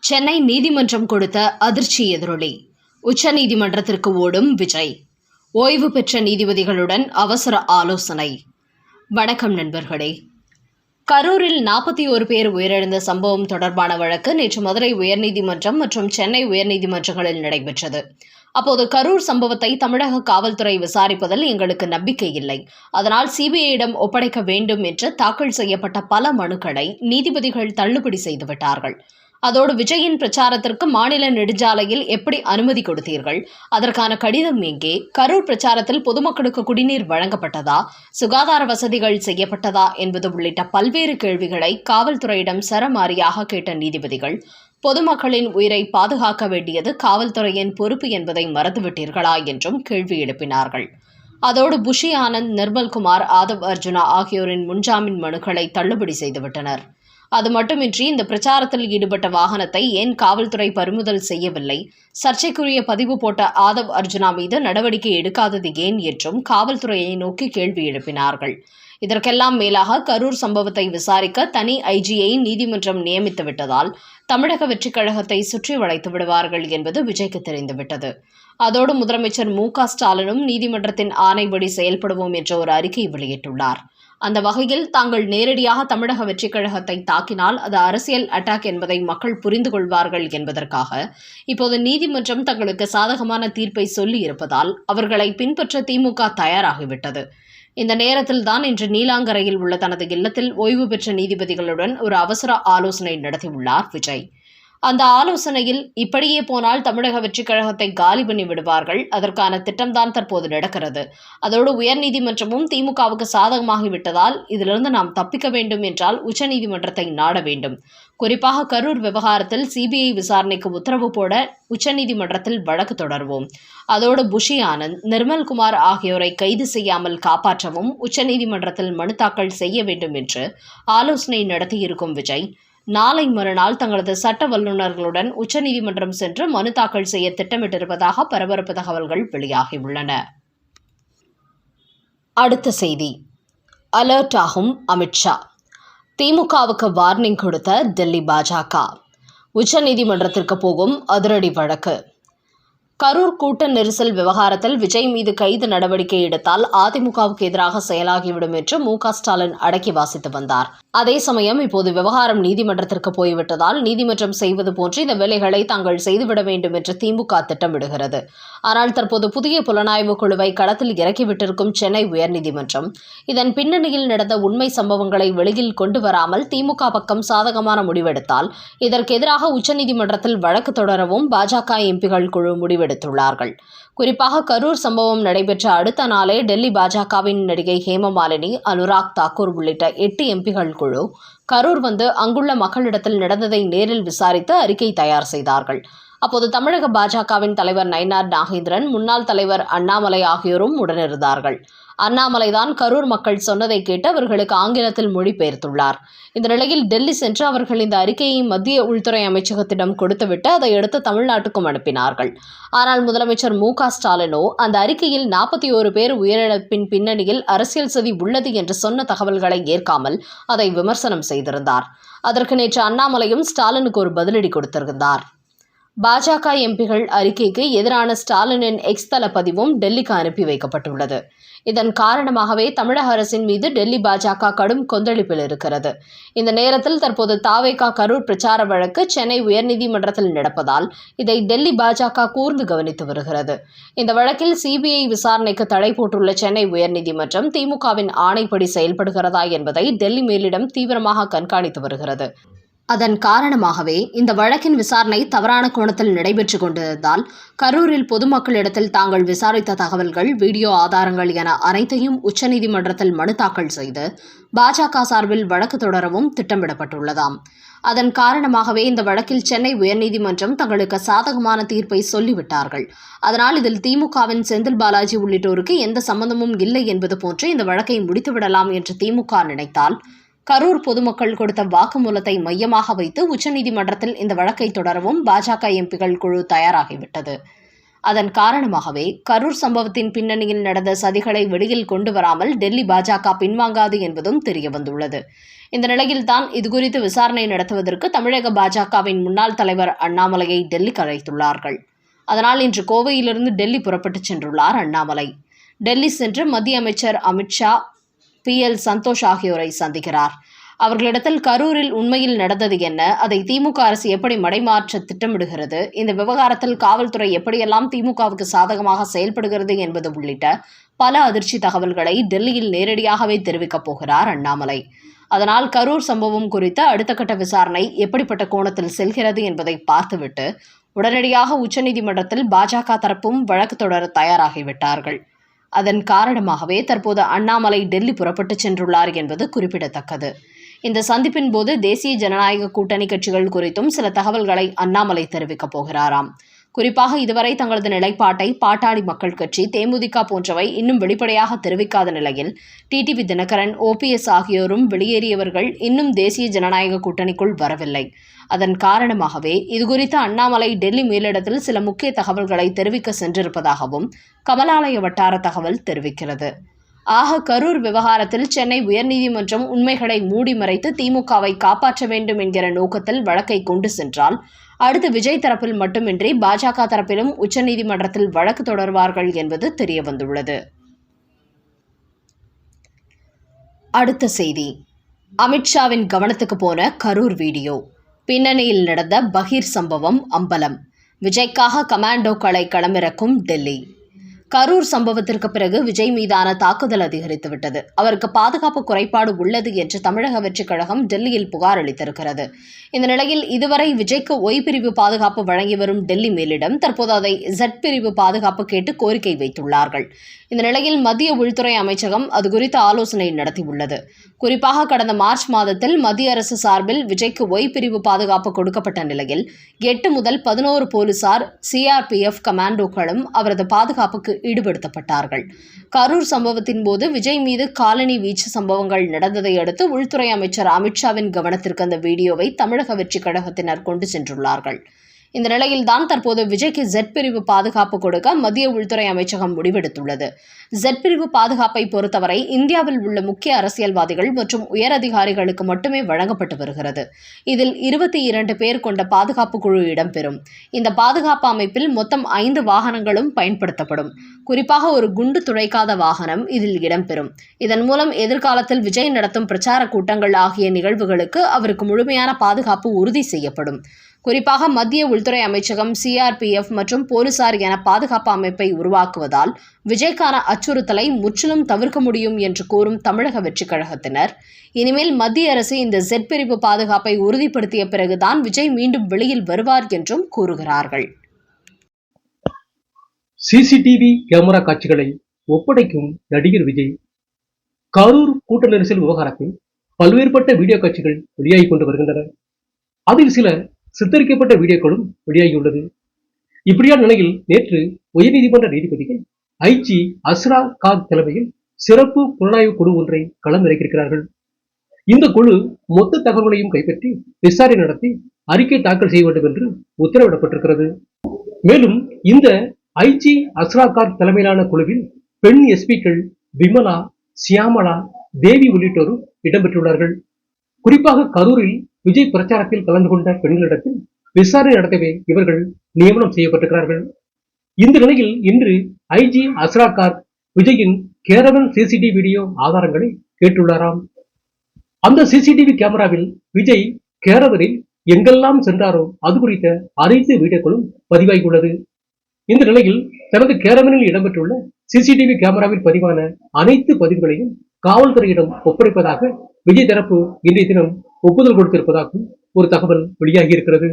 சென்னை நீதிமன்றம் கொடுத்த அதிர்ச்சி எதிரொலி. உச்சநீதிமன்றத்திற்கு ஓடும் விஜய். ஓய்வு பெற்ற நீதிபதிகளுடன் அவசர ஆலோசனை. வணக்கம் நண்பர்களே. கரூரில் 41 பேர் உயிரிழந்த சம்பவம் தொடர்பான வழக்கு நேற்று மதுரை உயர்நீதிமன்றம் மற்றும் சென்னை உயர்நீதிமன்றங்களில் நடைபெற்றது. அப்போது கரூர் சம்பவத்தை தமிழக காவல்துறை விசாரிப்பதில் எங்களுக்கு நம்பிக்கை இல்லை, அதனால் சிபிஐயிடம் ஒப்படைக்க வேண்டும் என்று தாக்கல் செய்யப்பட்ட பல மனுக்களை நீதிபதிகள் தள்ளுபடி செய்துவிட்டார்கள். அதோடு விஜயின் பிரச்சாரத்திற்கு மாநில நெடுஞ்சாலையில் எப்படி அனுமதி கொடுத்தீர்கள்? அதற்கான கடிதம் எங்கே? கரூர் பிரச்சாரத்தில் பொதுமக்களுக்கு குடிநீர் வழங்கப்பட்டதா? சுகாதார வசதிகள் செய்யப்பட்டதா? என்பது உள்ளிட்ட பல்வேறு கேள்விகளை காவல்துறையிடம் சரமாரியாக கேட்ட நீதிபதிகள், பொதுமக்களின் உயிரை பாதுகாக்க வேண்டியது காவல்துறையின் பொறுப்பு என்பதை மறந்துவிட்டீர்களா என்றும் கேள்வி எழுப்பினார்கள். அதோடு புஷி ஆனந்த், நிர்மல்குமார், ஆதவ் அர்ஜுனா ஆகியோரின் முன்ஜாமீன் மனுக்களை தள்ளுபடி செய்துவிட்டனர். அது மட்டுமின்றி இந்த பிரச்சாரத்தில் ஈடுபட்ட வாகனத்தை ஏன் காவல்துறை பறிமுதல் செய்யவில்லை? சர்ச்சைக்குரிய பதிவு போட்ட ஆதவ் அர்ஜுனா மீது நடவடிக்கை எடுக்காதது ஏன் என்றும் காவல்துறையை நோக்கி கேள்வி எழுப்பினார்கள். இதற்கெல்லாம் மேலாக கரூர் சம்பவத்தை விசாரிக்க தனி ஐஜியை நீதிமன்றம் நியமித்து விட்டதால் தமிழக வெற்றிக் கழகத்தை சுற்றி வளைத்து விடுவார்கள் என்பது விஜய்க்கு தெரிந்துவிட்டது. அதோடு முதலமைச்சர் மு.க.ஸ்டாலினும் நீதிமன்றத்தின் ஆணைப்படி செயல்படுவோம் என்ற ஒரு அறிக்கை வெளியிட்டுள்ளார். அந்த வகையில் தாங்கள் நேரடியாக தமிழக வெற்றிக் கழகத்தை தாக்கினால் அது அரசியல் அட்டாக் என்பதை மக்கள் புரிந்து கொள்வார்கள் என்பதற்காக இப்போது நீதிமன்றம் தங்களுக்கு சாதகமான தீர்ப்பை சொல்லி இருப்பதால் அவர்களை பின்பற்ற திமுக தயாராகிவிட்டது. இந்த நேரத்தில்தான் இன்று நீலாங்கரையில் உள்ள தனது இல்லத்தில் ஓய்வு பெற்ற நீதிபதிகளுடன் ஒரு அவசர ஆலோசனை நடத்தியுள்ளார் விஜய். அந்த ஆலோசனையில் இப்படியே போனால் தமிழக வெற்றிக் கழகத்தை காலி பண்ணி விடுவார்கள், அதற்கான திட்டம்தான் தற்போது நடக்கிறது. அதோடு உயர்நீதிமன்றமும் திமுகவுக்கு சாதகமாகிவிட்டதால் இதிலிருந்து நாம் தப்பிக்க வேண்டும் என்றால் உச்சநீதிமன்றத்தை நாட வேண்டும். குறிப்பாக கரூர் விவகாரத்தில் சிபிஐ விசாரணைக்கு உத்தரவு போட உச்சநீதிமன்றத்தில் வழக்கு தொடர்வோம். அதோடு புஷி ஆனந்த், நிர்மல்குமார் ஆகியோரை கைது செய்யாமல் காப்பாற்றவும் உச்சநீதிமன்றத்தில் மனு தாக்கல் செய்ய வேண்டும் என்று ஆலோசனை நடத்தியிருக்கும் விஜய், நாளை மறுநாள் தங்களது சட்ட வல்லுநர்களுடன் உச்சநீதிமன்றம் சென்று மனு தாக்கல் செய்ய திட்டமிட்டிருப்பதாக பரபரப்பு தகவல்கள் வெளியாகியுள்ளன. அடுத்த செய்தி. அலர்ட் ஆகும் அமித்ஷா. திமுகவுக்கு வார்னிங் கொடுத்த டெல்லி பாஜக. உச்சநீதிமன்றத்திற்கு போகும் அதிரடி வழக்கு. கரூர் கூட்ட நெரிசல் விவகாரத்தில் விஜய் மீது கைது நடவடிக்கை எடுத்தால் அதிமுகவுக்கு எதிராக செயலாகிவிடும் என்று மு.க.ஸ்டாலின் அடக்கி வாசித்து வந்தார். அதே சமயம் இப்போது விவகாரம் நீதிமன்றத்திற்கு போய்விட்டதால் நீதிமன்றம் செய்வது போன்று இந்த வேலைகளை தாங்கள் செய்துவிட வேண்டும் என்று திமுக திட்டமிடுகிறது. ஆனால் தற்போது புதிய புலனாய்வு குழுவை களத்தில் இறக்கிவிட்டிருக்கும் சென்னை உயர்நீதிமன்றம் இதன் பின்னணியில் நடந்த உண்மை சம்பவங்களை வெளியில் கொண்டு வராமல் திமுக பக்கம் சாதகமான முடிவெடுத்தால் இதற்கு எதிராக உச்சநீதிமன்றத்தில் வழக்கு தொடரவும் பாஜக எம்பிகள் குழு முடிவெடுத்துள்ளார்கள். குறிப்பாக கரூர் சம்பவம் நடைபெற்ற அடுத்த நாளே டெல்லி பாஜகவின் நடிகை ஹேமமாலினி, அனுராக் தாக்கூர் உள்ளிட்ட 8 எம்பிகள் குழு கரூர் வந்து அங்குள்ள மக்களிடத்தில் நடந்ததை நேரில் விசாரித்து அறிக்கை தயார் செய்தார்கள். அப்போது தமிழக பாஜகவின் தலைவர் நயினார் நாகேந்திரன், முன்னாள் தலைவர் அண்ணாமலை ஆகியோரும் உடனிருந்தார்கள். அண்ணாமலைதான் கரூர் மக்கள் சொன்னதை கேட்டு அவர்களுக்கு ஆங்கிலத்தில் மொழிபெயர்த்துள்ளார். இந்த நிலையில் டெல்லி சென்று அவர்கள் இந்த அறிக்கையை மத்திய உள்துறை அமைச்சகத்திடம் கொடுத்துவிட்டு அதை எடுத்து தமிழ்நாட்டுக்கும் அனுப்பினார்கள். ஆனால் முதலமைச்சர் மு.க.ஸ்டாலினோ அந்த அறிக்கையில் 41 பேர் உயிரிழப்பின் பின்னணியில் அரசியல் சதி உள்ளது என்று சொன்ன தகவல்களை ஏற்காமல் அதை விமர்சனம் செய்திருந்தார். அதற்கு நேற்று அண்ணாமலையும் ஸ்டாலினுக்கு ஒரு பதிலடி கொடுத்திருந்தார். பாஜக எம்பிகள் அறிக்கைக்கு எதிரான ஸ்டாலினின் எக்ஸ் தள பதிவும் டெல்லிக்கு அனுப்பி வைக்கப்பட்டுள்ளது. இதன் காரணமாகவே தமிழக அரசின் மீது டெல்லி பாஜக கடும் கொந்தளிப்பில் இருக்கிறது. இந்த நேரத்தில் தற்போது தாவேகா கரூர் பிரச்சார வழக்கு சென்னை உயர்நீதிமன்றத்தில் நடப்பதால் இதை டெல்லி பாஜக கூர்ந்து கவனித்து வருகிறது. இந்த வழக்கில் சிபிஐ விசாரணைக்கு தடை போட்டுள்ள சென்னை உயர்நீதிமன்றம் திமுகவின் ஆணைப்படி செயல்படுகிறதா என்பதை டெல்லி மேலிடம் தீவிரமாக கண்காணித்து வருகிறது. அதன் காரணமாகவே இந்த வழக்கின் விசாரணை தவறான கோணத்தில் நடைபெற்று கொண்டிருந்தால் கரூரில் பொதுமக்களிடத்தில் தாங்கள் விசாரித்த தகவல்கள், வீடியோ ஆதாரங்கள் என அனைத்தையும் உச்சநீதிமன்றத்தில் மனு தாக்கல் செய்து பாஜக சார்பில் வழக்கு தொடரவும் திட்டமிடப்பட்டுள்ளதாம். அதன் காரணமாகவே இந்த வழக்கில் சென்னை உயர்நீதிமன்றம் தங்களுக்கு சாதகமான தீர்ப்பை சொல்லிவிட்டார்கள். அதனால் இதில் திமுகவின் செந்தில் பாலாஜி உள்ளிட்டோருக்கு எந்த சம்பந்தமும் இல்லை என்பது போன்று இந்த வழக்கை முடித்துவிடலாம் என்று திமுக நினைத்தால் கரூர் பொதுமக்கள் கொடுத்த வாக்குமூலத்தை மையமாக வைத்து உச்சநீதிமன்றத்தில் இந்த வழக்கை தொடரவும் பாஜக எம்பிகள் குழு தயாராகிவிட்டது. அதன் காரணமாகவே கரூர் சம்பவத்தின் பின்னணியில் நடந்த சதிகளை வெளியில் கொண்டு வராமல் டெல்லி பாஜக பின்வாங்காது என்பதும் தெரியவந்துள்ளது. இந்த நிலையில்தான் இதுகுறித்து விசாரணை நடத்துவதற்கு தமிழக பாஜகவின் முன்னாள் தலைவர் அண்ணாமலையை டெல்லிக்கு அழைத்துள்ளார்கள். அதனால் இன்று கோவையிலிருந்து டெல்லி புறப்பட்டுச் சென்றுள்ளார் அண்ணாமலை. டெல்லி சென்று மத்திய அமைச்சர் அமித்ஷா, PL சந்தோஷ் ஆகியோரை சந்திக்கிறார். அவர்களிடத்தில் கரூரில் உண்மையில் நடந்தது என்ன, அதை திமுக அரசு எப்படி மடைமாற்ற திட்டமிடுகிறது, இந்த விவகாரத்தில் காவல்துறை எப்படியெல்லாம் திமுகவுக்கு சாதகமாக செயல்படுகிறது என்பது உள்ளிட்ட பல அதிர்ச்சி தகவல்களை டெல்லியில் நேரடியாகவே தெரிவிக்கப் போகிறார் அண்ணாமலை. அதனால் கரூர் சம்பவம் குறித்த அடுத்த கட்ட விசாரணை எப்படிப்பட்ட கோணத்தில் செல்கிறது என்பதை பார்த்துவிட்டு உடனடியாக உச்சநீதிமன்றத்தில் பாஜக தரப்பும் வழக்கு தொடர தயாராகிவிட்டார்கள். அதன் காரணமாகவே தற்போது அண்ணாமலை டெல்லி புறப்பட்டுச் சென்றுள்ளார் என்பது குறிப்பிடத்தக்கது. இந்த சந்திப்பின் போது தேசிய ஜனநாயக கூட்டணி கட்சிகள் குறித்தும் சில தகவல்களை அண்ணாமலை தெரிவிக்கப் போகிறாராம். குறிப்பாக இதுவரை தங்களது நிலைப்பாட்டை பாட்டாளி மக்கள் கட்சி, தேமுதிக போன்றவை இன்னும் வெளிப்படையாக தெரிவிக்காத நிலையில் டிடிவி தினகரன், OPS ஆகியோரும் வெளியேறியவர்கள் இன்னும் தேசிய ஜனநாயக கூட்டணிக்குள் வரவில்லை. அதன் காரணமாகவே இதுகுறித்து அண்ணாமலை டெல்லி மேலிடத்தில் சில முக்கிய தகவல்களை தெரிவிக்க சென்றிருப்பதாகவும் கமலாலய வட்டார தகவல் தெரிவிக்கிறது. ஆக கரூர் விவகாரத்தில் சென்னை உயர்நீதிமன்றம் உண்மைகளை மூடி மறைத்து திமுகவை காப்பாற்ற வேண்டும் என்கிற நோக்கத்தில் வழக்கை கொண்டு சென்றால் அடுத்து விஜய் தரப்பில் மட்டுமின்றி பாஜக தரப்பிலும் உச்சநீதிமன்றத்தில் வழக்கு தொடர்வார்கள் என்பது தெரியவந்துள்ளது. அடுத்த செய்தி. அமித்ஷாவின் கவனத்துக்கு போன கரூர் வீடியோ. பின்னணியில் நடந்த பகீர் சம்பவம் அம்பலம். விஜய்க்காக கமாண்டோக்களை களமிறக்கும் டெல்லி. கரூர் சம்பவத்திற்கு பிறகு விஜய் மீதான தாக்குதல் அதிகரித்துவிட்டது. அவருக்கு பாதுகாப்பு குறைபாடு உள்ளது என்று தமிழக வெற்றிக் கழகம் டெல்லியில் புகார் அளித்திருக்கிறது. இந்த நிலையில் இதுவரை விஜய்க்கு ஒய் பிரிவு பாதுகாப்பு வழங்கி வரும் டெல்லி மேலிடம் தற்போது அதை Z பிரிவு பாதுகாப்பு கேட்டு கோரிக்கை வைத்துள்ளார்கள். இந்த நிலையில் மத்திய உள்துறை அமைச்சகம் அது குறித்து ஆலோசனை நடத்தியுள்ளது. குறிப்பாக கடந்த மார்ச் மாதத்தில் மத்திய அரசு சார்பில் விஜய்க்கு ஒய் பிரிவு பாதுகாப்பு கொடுக்கப்பட்ட நிலையில் 8 முதல் 11 போலீசார், CRPF கமாண்டோக்களும் அவரது பாதுகாப்புக்கு ஈடுபடுத்தப்பட்டார்கள். கரூர் சம்பவத்தின் போது விஜய் மீது காலனி வீச்சு சம்பவங்கள் நடந்ததை அடுத்து உள்துறை அமைச்சர் அமித்ஷாவின் கவனத்திற்கு அந்த வீடியோவை தமிழக வெற்றிக் கழகத்தினர் கொண்டு சென்றுள்ளார்கள். இந்த நிலையில்தான் தற்போது விஜய்க்கு Z பிரிவு பாதுகாப்பு கொடுக்க மத்திய உள்துறை அமைச்சகம் முடிவெடுத்துள்ளது. Z பிரிவு பாதுகாப்பை பொறுத்தவரை இந்தியாவில் உள்ள முக்கிய அரசியல்வாதிகள் மற்றும் உயரதிகாரிகளுக்கு மட்டுமே வழங்கப்பட்டு வருகிறது. இதில் 22 பேர் கொண்ட பாதுகாப்பு குழு இடம்பெறும். இந்த பாதுகாப்பு அமைப்பில் மொத்தம் 5 வாகனங்களும் பயன்படுத்தப்படும். குறிப்பாக ஒரு குண்டு துளைக்காத வாகனம் இதில் இடம்பெறும். இதன் மூலம் எதிர்காலத்தில் விஜய் நடத்தும் பிரச்சார கூட்டங்கள் ஆகிய நிகழ்வுகளுக்கு அவருக்கு முழுமையான பாதுகாப்பு உறுதி செய்யப்படும். குறிப்பாக மத்திய உள்துறை அமைச்சகம், CRPF மற்றும் போலீசார் என பாதுகாப்பு அமைப்பை உருவாக்குவதால் விஜய்க்கான அச்சுறுத்தலை முற்றிலும் தவிர்க்க முடியும் என்று கூறும் தமிழக வெற்றிக் கழகத்தினர், இனிமேல் மத்திய அரசு இந்த Z பிரிவு பாதுகாப்பை உறுதிப்படுத்திய பிறகுதான் விஜய் மீண்டும் வெளியில் வருவார் என்றும் கூறுகிறார்கள். CCTV கேமரா காட்சிகளை ஒப்படைக்கும் நடிகர் விஜய். கரூர் கூட்ட நெரிசல் விவகாரத்தில் பல்வேறுபட்ட வீடியோ காட்சிகள் வெளியாகி கொண்டு வருகின்றன. அதில் சில சித்தரிக்கப்பட்ட வீடியோக்களும் வெளியாகியுள்ளது. இப்படியான நிலையில் நேற்று உயர்நீதிமன்ற நீதிபதிகள் IG அஸ்ரா கான் தலைமையில் சிறப்பு புலனாய்வு குழு ஒன்றை களமிறக்கியிருக்கிறார்கள். இந்த குழு மொத்த தகவல்களையும் கைப்பற்றி விசாரணை நடத்தி அறிக்கை தாக்கல் செய்ய வேண்டும் என்று உத்தரவிடப்பட்டிருக்கிறது. மேலும் இந்த IG அஸ்ரா கான் தலைமையிலான குழுவில் பெண் SPக்கள் விமலா, சியாமலா, தேவி உள்ளிட்டோரும் இடம்பெற்றுள்ளார்கள். குறிப்பாக கரூரில் விஜய் பிரச்சாரத்தில் கலந்து கொண்ட பெண்களிடத்தில் விசாரணை நடத்தவே இவர்கள் நியமனம் செய்யப்பட்டிருக்கிறார்கள். இந்த நிலையில் இன்று IG அஸ்ரா கான் விஜயின் கேரவன் CCTV வீடியோ ஆதாரங்களை கேட்டுள்ளாராம். அந்த CCTV கேமராவில் விஜய் கேரவனில் எங்கெல்லாம் சென்றாரோ அது குறித்த அனைத்து வீடியோக்களும் பதிவாகியுள்ளது. இந்த நிலையில் தனது கேரவனில் இடம்பெற்றுள்ள CCTV கேமராவில் பதிவான அனைத்து பதிவுகளையும் காவல்துறையிடம் ஒப்படைப்பதாக விஜய் தரப்பு இன்றைய தினம் ஒப்புதல் கொடுத்திருப்பதாகவும் ஒரு தகவல் வெளியாகி இருக்கிறது.